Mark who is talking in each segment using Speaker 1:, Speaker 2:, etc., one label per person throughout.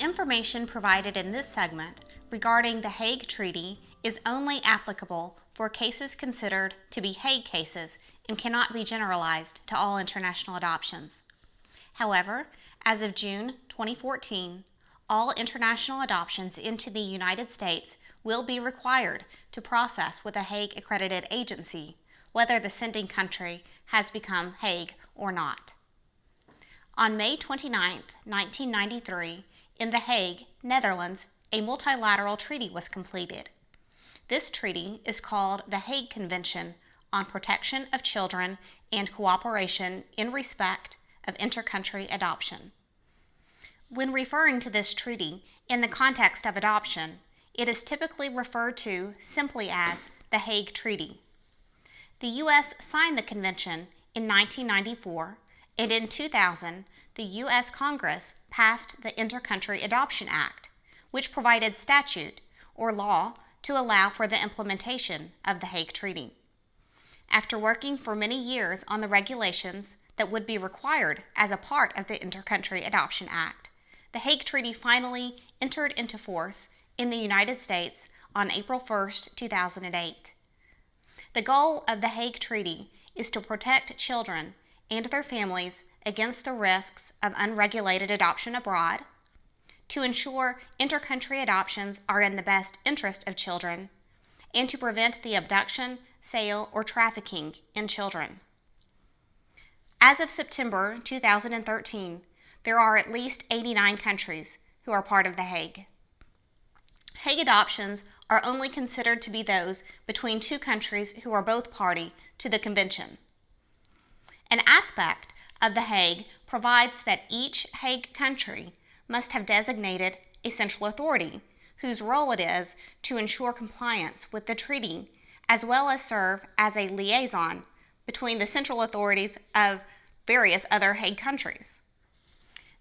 Speaker 1: The information provided in this segment regarding the Hague Treaty is only applicable for cases considered to be Hague cases and cannot be generalized to all international adoptions. However, as of June 2014, all international adoptions into the United States will be required to process with a Hague accredited agency, whether the sending country has become Hague or not. On May 29, 1993, in The Hague, Netherlands, a multilateral treaty was completed. This treaty is called the Hague Convention on Protection of Children and Cooperation in Respect of Intercountry Adoption. When referring to this treaty in the context of adoption, it is typically referred to simply as the Hague Treaty. The U.S. signed the convention in 1994, and in 2000, the U.S. Congress passed the Intercountry Adoption Act, which provided statute or law to allow for the implementation of the Hague Treaty. After working for many years on the regulations that would be required as a part of the Intercountry Adoption Act, the Hague Treaty finally entered into force in the United States on April 1, 2008. The goal of the Hague Treaty is to protect children and their families against the risks of unregulated adoption abroad, to ensure intercountry adoptions are in the best interest of children, and to prevent the abduction, sale, or trafficking in children. As of September 2013, there are at least 89 countries who are part of the Hague. Hague adoptions are only considered to be those between two countries who are both party to the convention. An aspect of the Hague provides that each Hague country must have designated a central authority whose role it is to ensure compliance with the treaty, as well as serve as a liaison between the central authorities of various other Hague countries.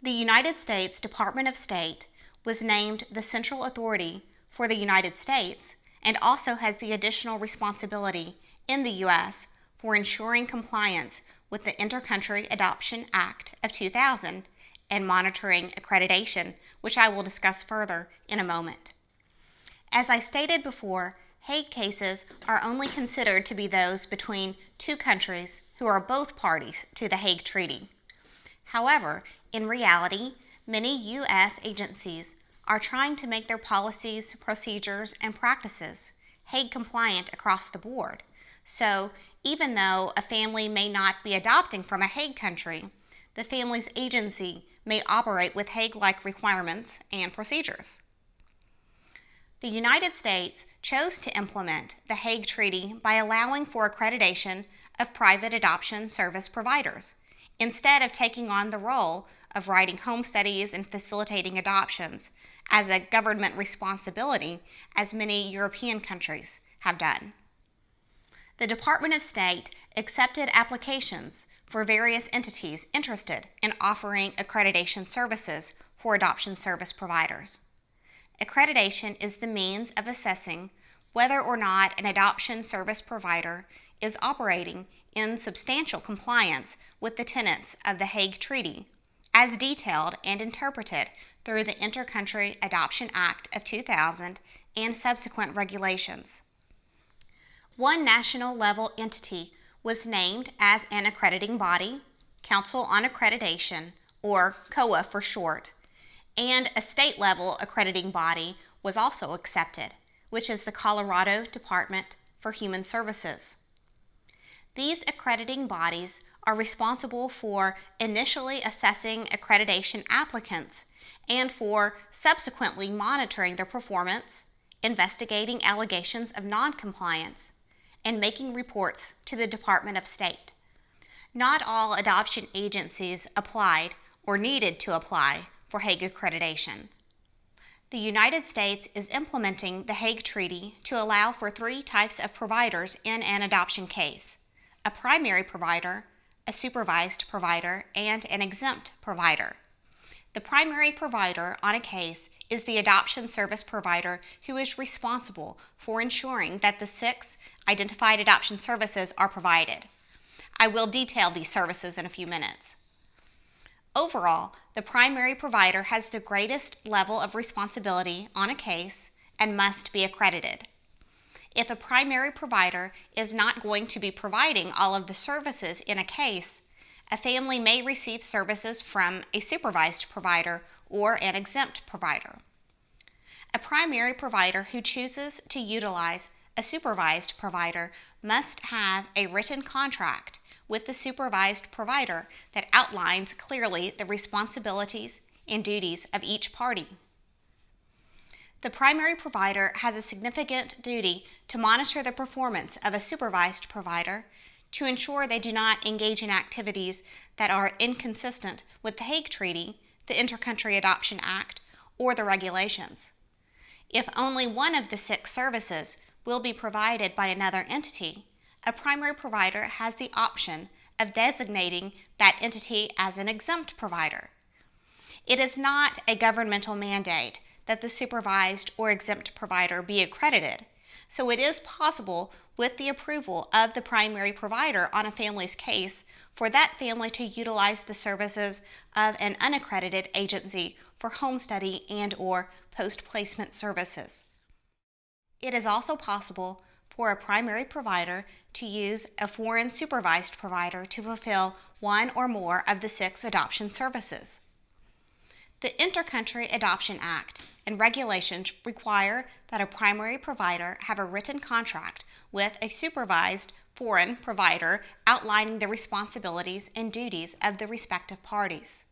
Speaker 1: The United States Department of State was named the central authority for the United States and also has the additional responsibility in the U.S. for ensuring compliance with the Intercountry Adoption Act of 2000 and monitoring accreditation, which I will discuss further in a moment. As I stated before, Hague cases are only considered to be those between two countries who are both parties to the Hague Treaty. However, in reality, many U.S. agencies are trying to make their policies, procedures, and practices Hague compliant across the board. So, even though a family may not be adopting from a Hague country, the family's agency may operate with Hague-like requirements and procedures. The United States chose to implement the Hague Treaty by allowing for accreditation of private adoption service providers, instead of taking on the role of writing home studies and facilitating adoptions as a government responsibility, as many European countries have done. The Department of State accepted applications for various entities interested in offering accreditation services for adoption service providers. Accreditation is the means of assessing whether or not an adoption service provider is operating in substantial compliance with the tenets of the Hague Treaty, as detailed and interpreted through the Intercountry Adoption Act of 2000 and subsequent regulations. One national level entity was named as an accrediting body, Council on Accreditation, or COA for short, and a state level accrediting body was also accepted, which is the Colorado Department for Human Services. These accrediting bodies are responsible for initially assessing accreditation applicants and for subsequently monitoring their performance, investigating allegations of noncompliance, and making reports to the Department of State. Not all adoption agencies applied or needed to apply for Hague accreditation. The United States is implementing the Hague Treaty to allow for three types of providers in an adoption case: a primary provider, a supervised provider, and an exempt provider. The primary provider on a case is the adoption service provider who is responsible for ensuring that the 6 identified adoption services are provided. I will detail these services in a few minutes. Overall, the primary provider has the greatest level of responsibility on a case and must be accredited. If a primary provider is not going to be providing all of the services in a case, a family may receive services from a supervised provider or an exempt provider. A primary provider who chooses to utilize a supervised provider must have a written contract with the supervised provider that outlines clearly the responsibilities and duties of each party. The primary provider has a significant duty to monitor the performance of a supervised provider to ensure they do not engage in activities that are inconsistent with the Hague Treaty, the Intercountry Adoption Act, or the regulations. If only one of the 6 services will be provided by another entity, a primary provider has the option of designating that entity as an exempt provider. It is not a governmental mandate that the supervised or exempt provider be accredited, so it is possible, with the approval of the primary provider on a family's case, for that family to utilize the services of an unaccredited agency for home study and/or post-placement services. It is also possible for a primary provider to use a foreign supervised provider to fulfill one or more of the 6 adoption services. The Intercountry Adoption Act and regulations require that a primary provider have a written contract with a supervised foreign provider outlining the responsibilities and duties of the respective parties.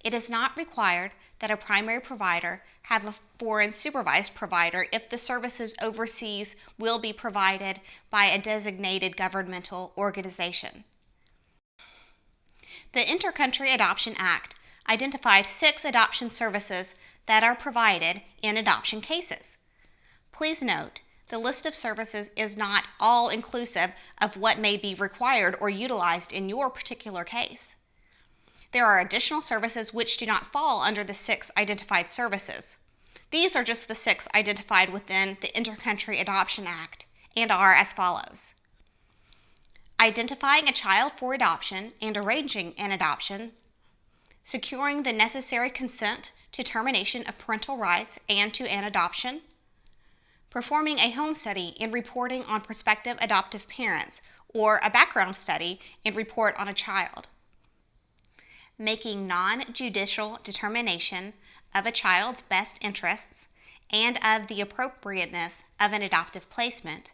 Speaker 1: It is not required that a primary provider have a foreign supervised provider if the services overseas will be provided by a designated governmental organization. The Intercountry Adoption Act identified 6 adoption services that are provided in adoption cases. Please note, the list of services is not all inclusive of what may be required or utilized in your particular case. There are additional services which do not fall under the 6 identified services. These are just the 6 identified within the Intercountry Adoption Act and are as follows: identifying a child for adoption and arranging an adoption, securing the necessary consent to termination of parental rights and to an adoption, performing a home study and reporting on prospective adoptive parents, or a background study and report on a child, making non-judicial determination of a child's best interests and of the appropriateness of an adoptive placement,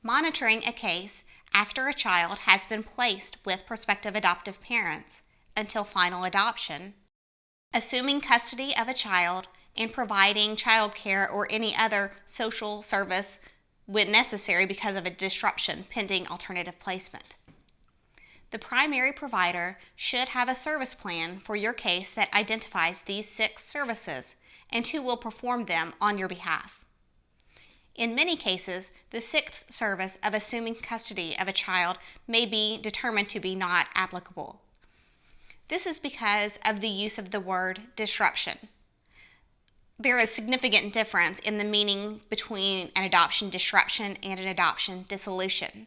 Speaker 1: monitoring a case after a child has been placed with prospective adoptive parents until final adoption, assuming custody of a child and providing child care or any other social service when necessary because of a disruption pending alternative placement. The primary provider should have a service plan for your case that identifies these 6 services and who will perform them on your behalf. In many cases, the 6th service of assuming custody of a child may be determined to be not applicable. This is because of the use of the word disruption. There is significant difference in the meaning between an adoption disruption and an adoption dissolution.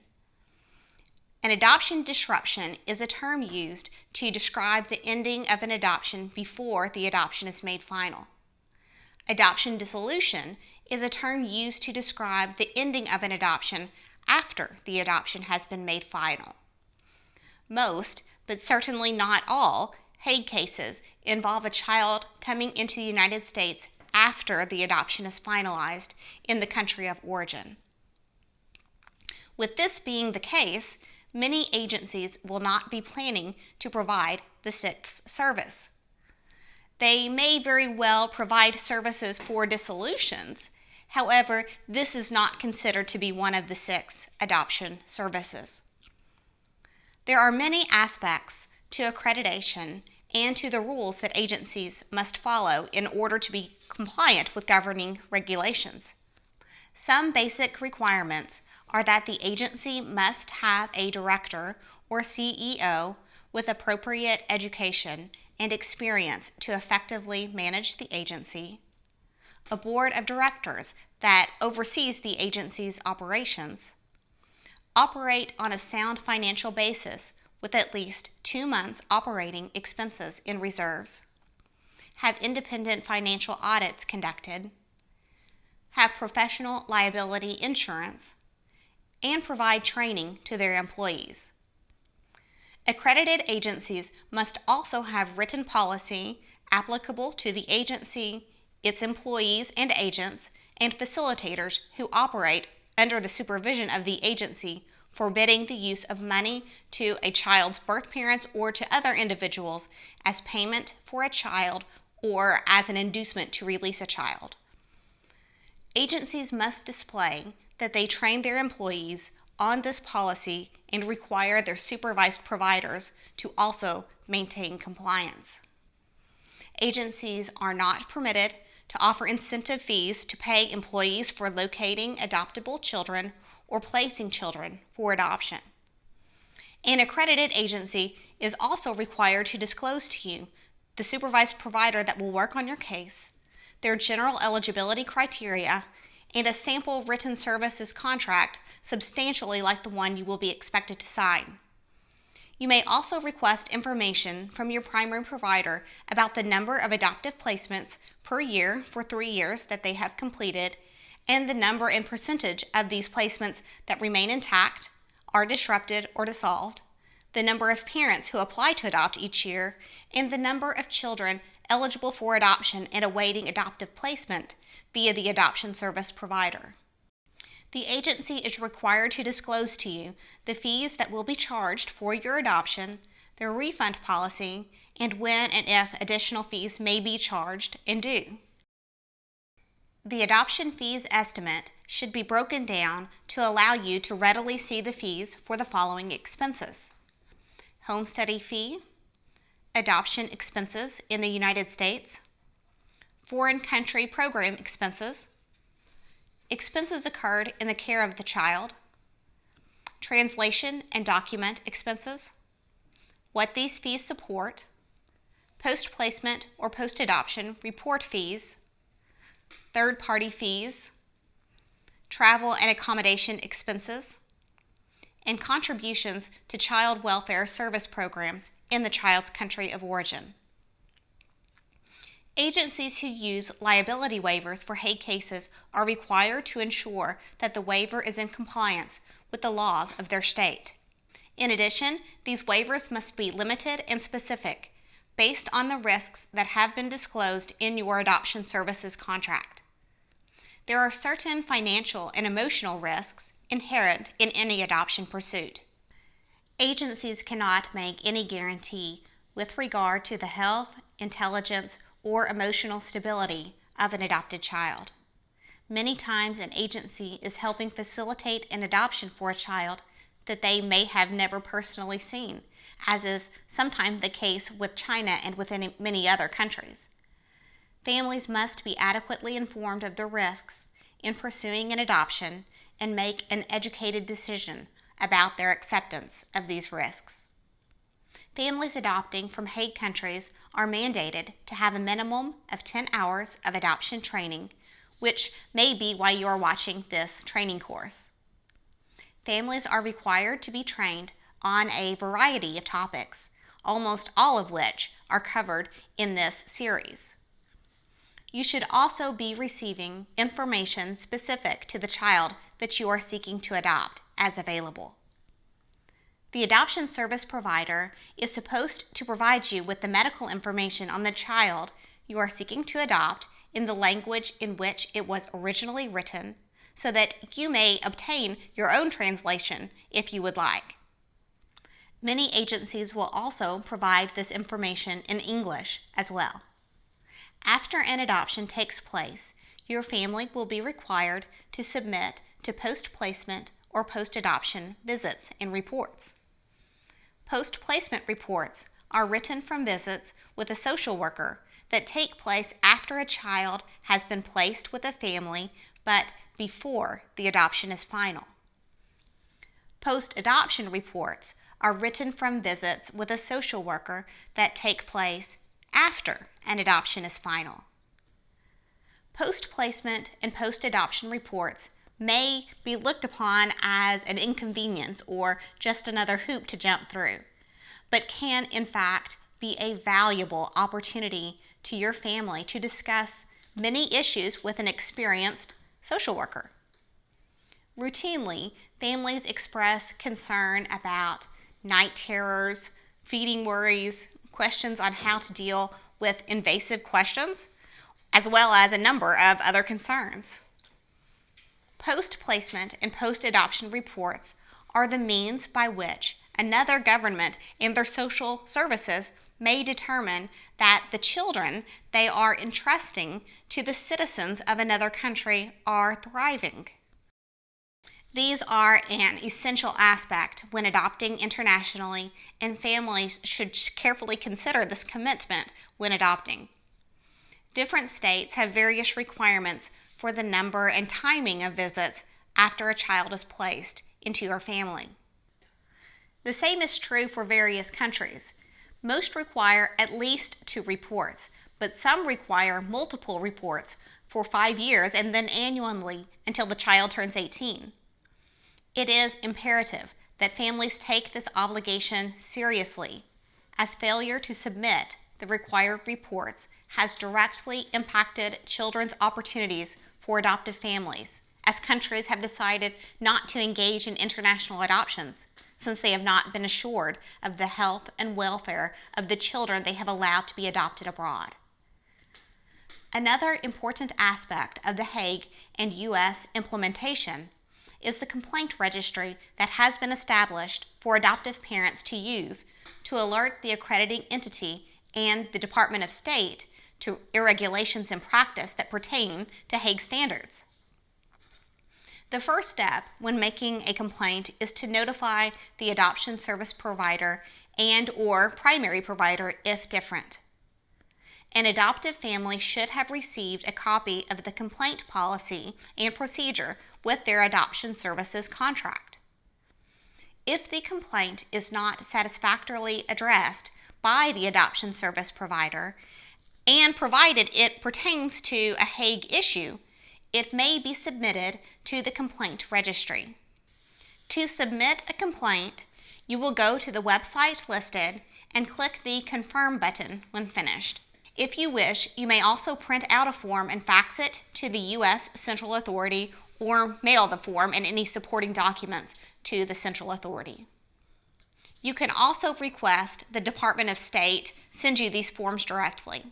Speaker 1: An adoption disruption is a term used to describe the ending of an adoption before the adoption is made final. Adoption dissolution is a term used to describe the ending of an adoption after the adoption has been made final. Most, but certainly not all, Hague cases involve a child coming into the United States after the adoption is finalized in the country of origin. With this being the case, many agencies will not be planning to provide the 6th service. They may very well provide services for dissolutions. However, this is not considered to be one of the 6 adoption services. There are many aspects to accreditation and to the rules that agencies must follow in order to be compliant with governing regulations. Some basic requirements are that the agency must have a director or CEO with appropriate education and experience to effectively manage the agency, a board of directors that oversees the agency's operations, operate on a sound financial basis with at least 2 months operating expenses in reserves, have independent financial audits conducted, have professional liability insurance, and provide training to their employees. Accredited agencies must also have written policy applicable to the agency, its employees and agents, and facilitators who operate under the supervision of the agency, forbidding the use of money to a child's birth parents or to other individuals as payment for a child or as an inducement to release a child. Agencies must display that they train their employees on this policy and require their supervised providers to also maintain compliance. Agencies are not permitted to offer incentive fees to pay employees for locating adoptable children or placing children for adoption. An accredited agency is also required to disclose to you, the supervised provider that will work on your case, their general eligibility criteria, and a sample written services contract substantially like the one you will be expected to sign. You may also request information from your primary provider about the number of adoptive placements per year for 3 years that they have completed, and the number and percentage of these placements that remain intact, are disrupted or dissolved, the number of parents who apply to adopt each year, and the number of children eligible for adoption and awaiting adoptive placement via the adoption service provider. The agency is required to disclose to you the fees that will be charged for your adoption, their refund policy, and when and if additional fees may be charged and due. The adoption fees estimate should be broken down to allow you to readily see the fees for the following expenses: home study fee, adoption expenses in the United States, foreign country program expenses, expenses incurred in the care of the child, translation and document expenses, what these fees support, post-placement or post-adoption report fees, third-party fees, travel and accommodation expenses, and contributions to child welfare service programs in the child's country of origin. Agencies who use liability waivers for Hague cases are required to ensure that the waiver is in compliance with the laws of their state. In addition, these waivers must be limited and specific, based on the risks that have been disclosed in your adoption services contract. There are certain financial and emotional risks inherent in any adoption pursuit. Agencies cannot make any guarantee with regard to the health, intelligence, or emotional stability of an adopted child. Many times an agency is helping facilitate an adoption for a child that they may have never personally seen, as is sometimes the case with China and within many other countries. Families must be adequately informed of the risks in pursuing an adoption and make an educated decision about their acceptance of these risks. Families adopting from Hague countries are mandated to have a minimum of 10 hours of adoption training, which may be why you are watching this training course. Families are required to be trained on a variety of topics, almost all of which are covered in this series. You should also be receiving information specific to the child that you are seeking to adopt as available. The adoption service provider is supposed to provide you with the medical information on the child you are seeking to adopt in the language in which it was originally written, so that you may obtain your own translation if you would like. Many agencies will also provide this information in English as well. After an adoption takes place, your family will be required to submit to post-placement or post-adoption visits and reports. Post-placement reports are written from visits with a social worker that take place after a child has been placed with a family but before the adoption is final. Post-adoption reports are written from visits with a social worker that take place after an adoption is final. Post-placement and post-adoption reports may be looked upon as an inconvenience or just another hoop to jump through. but can in fact be a valuable opportunity to your family to discuss many issues with an experienced social worker. Routinely, families express concern about night terrors, feeding worries, questions on how to deal with invasive questions, as well as a number of other concerns. Post-placement and post-adoption reports are the means by which another government and their social services may determine that the children they are entrusting to the citizens of another country are thriving. These are an essential aspect when adopting internationally, and families should carefully consider this commitment when adopting. Different states have various requirements for the number and timing of visits after a child is placed into your family. The same is true for various countries. Most require at least 2 reports, but some require multiple reports for 5 years and then annually until the child turns 18. It is imperative that families take this obligation seriously, as failure to submit the required reports has directly impacted children's opportunities for adoptive families, as countries have decided not to engage in international adoptions since they have not been assured of the health and welfare of the children they have allowed to be adopted abroad. Another important aspect of the Hague and U.S. implementation is the complaint registry that has been established for adoptive parents to use to alert the accrediting entity and the Department of State to irregulations in practice that pertain to Hague standards. The first step when making a complaint is to notify the adoption service provider and/or primary provider if different. An adoptive family should have received a copy of the complaint policy and procedure with their adoption services contract. If the complaint is not satisfactorily addressed by the adoption service provider, and provided it pertains to a Hague issue, it may be submitted to the complaint registry. To submit a complaint, you will go to the website listed and click the Confirm button when finished. If you wish, you may also print out a form and fax it to the U.S. Central Authority or mail the form and any supporting documents to the Central Authority. You can also request the Department of State send you these forms directly.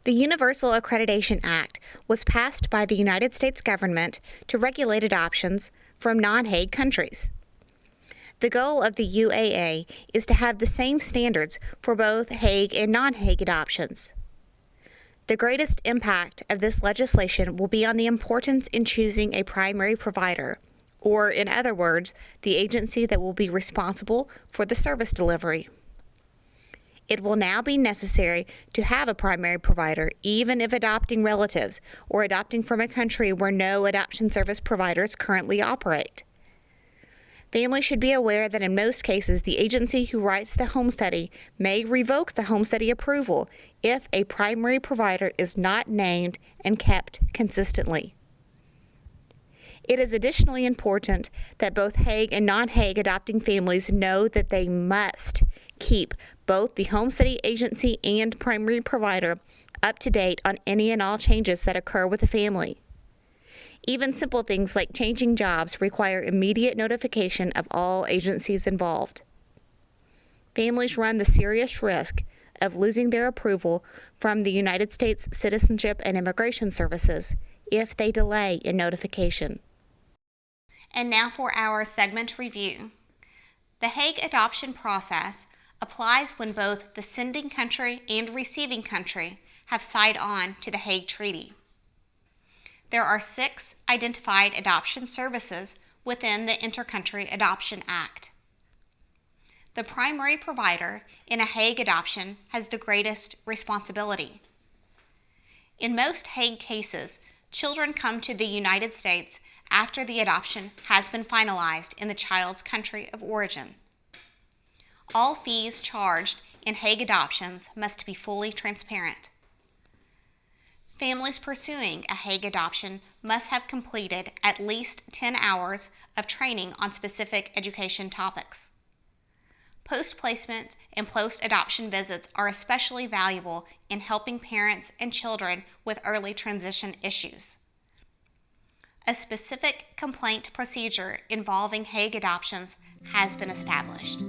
Speaker 2: The Universal Accreditation Act was passed by the United States government to regulate adoptions from non-Hague countries. The goal of the UAA is to have the same standards for both Hague and non-Hague adoptions. The greatest impact of this legislation will be on the importance in choosing a primary provider, or in other words, the agency that will be responsible for the service delivery. It will now be necessary to have a primary provider even if adopting relatives or adopting from a country where no adoption service providers currently operate. Families should be aware that in most cases, the agency who writes the home study may revoke the home study approval if a primary provider is not named and kept consistently. It is additionally important that both Hague and non-Hague adopting families know that they must keep both the home study agency and primary provider up to date on any and all changes that occur with the family. Even simple things like changing jobs require immediate notification of all agencies involved. Families run the serious risk of losing their approval from the United States Citizenship and Immigration Services if they delay in notification.
Speaker 1: And now for our segment review. The Hague adoption process applies when both the sending country and receiving country have signed on to the Hague Treaty. There are 6 identified adoption services within the Intercountry Adoption Act. The primary provider in a Hague adoption has the greatest responsibility. In most Hague cases, children come to the United States after the adoption has been finalized in the child's country of origin. All fees charged in Hague adoptions must be fully transparent. Families pursuing a Hague adoption must have completed at least 10 hours of training on specific education topics. Post-placement and post-adoption visits are especially valuable in helping parents and children with early transition issues. A specific complaint procedure involving Hague adoptions has been established.